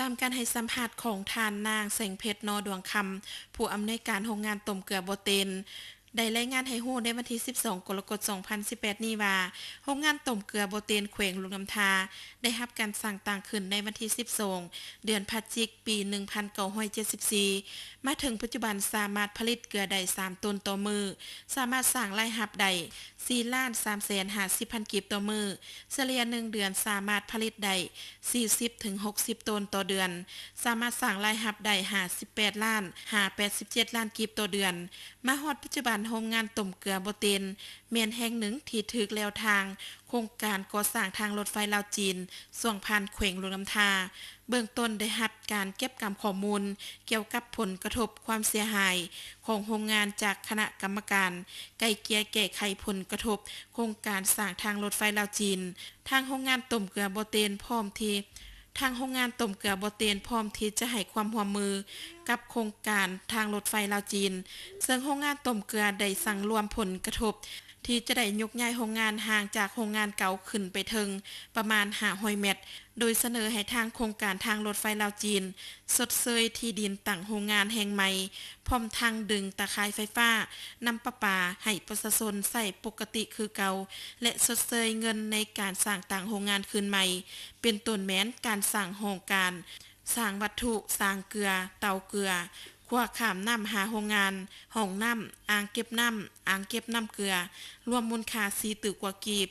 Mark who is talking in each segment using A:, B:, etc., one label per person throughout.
A: ตามการให้สัมภาษณ์ของทานนางแสงเพชรนอดวงคำผู้อำนวยการโรงงานต้มเกลือโบเตนได้รายงานให้ฮู้ในวันที่12กรกฎาคม2018นี้ว่าโรงงานต้มเกลือโบเตนแขวงลุงน้ำทาได้รับการสั่งต่างขึ้นในวันที่12เดือนพฤศจิกายนปี1974มาถึงปัจจุบันสามารถผลิตเกลือได้3ตันต่อมือสามารถสร้างรายรับได้4,350,000 กิบต่อมือเฉลี่ย1เดือนสามารถผลิตได้40ถึง60ตันต่อเดือนสามารถสร้างรายรับได้58ล้าน87ล้านกิบต่อเดือนมาฮอดปัจจุบันโรงงานต้มเกลือโบเตนแม่นแห่งหนึ่งที่ถึกแล้วทางโครงการก่อสร้างทางรถไฟลาวจีนส่วงผ่านแขวงหลวงน้ำทาเบื้องต้นได้รับการเก็บกำข้อมูลเกี่ยวกับผลกระทบความเสียหายของโรงงานจากคณะกรรมการไกล่เกลี่ยแก้ไขผลกระทบโครงการสร้างทางรถไฟลาวจีนทางโรงงานต้มเกลือโบเตนพร้อมที่จะให้ความร่วมมือกับโครงการทางรถไฟลาวจีนซึ่งโรงงานต้มเกลือได้สั่งรวมผลกระทบที่จะได้ยกย้ายโรงงานห่างจากโรงงานเก่าขึ้นไปถึงประมาณ500เมตรโดยเสนอให้ทางโครงการทางรถไฟลาวจีนชดเชยที่ดินตั้งโรงงานแห่งใหม่พร้อมทางดึงตะข่ายไฟฟ้านำประปาให้ประชาชนใช้ปกติคือเก่าและชดเชยเงินในการสร้างต่างโรงงานคืนใหม่เป็นต้นแม้นการสร้างโรงการสร้างวัตถุสร้างเกลือเตาเกลือขั้วข้ามน้ำหาโรงงานห้องน้ำอ่างเก็บน้ำเกลือรวมมูลค่า4ตึกกว่ากีบ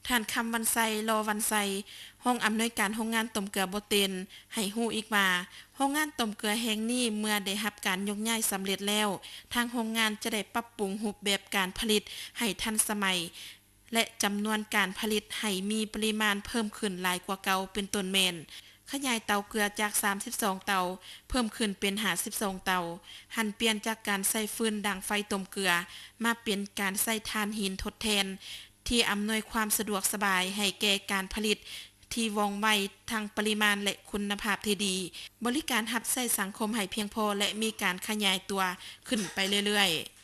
A: ท่านคำวันไซรอวันไซห้องอำนวยการโรงงานต้มเกลือโบเตนให้ฮู้อีกว่าโรงงานต้มเกลือแห่งนี้เมื่อได้รับการยกย้ายสำเร็จแล้วทางโรงงานจะได้ปรับปรุงรูปแบบการผลิตให้ทันสมัยและจำนวนการผลิตให้มีปริมาณเพิ่มขึ้นหลายกว่าเก่าเป็นต้นแม่นขยายเตาเกลือจาก32เตาเพิ่มขึ้นเป็น52เตาหันเปลี่ยนจากการใช้ฟืนดังไฟต้มเกลือมาเป็นการใช้ถ่านหินทดแทนที่อำนวยความสะดวกสบายให้แก่การผลิตที่ว่องไวทั้งปริมาณและคุณภาพที่ดีบริการรับใช้สังคมให้เพียงพอและมีการขยายตัวขึ้นไปเรื่อยๆ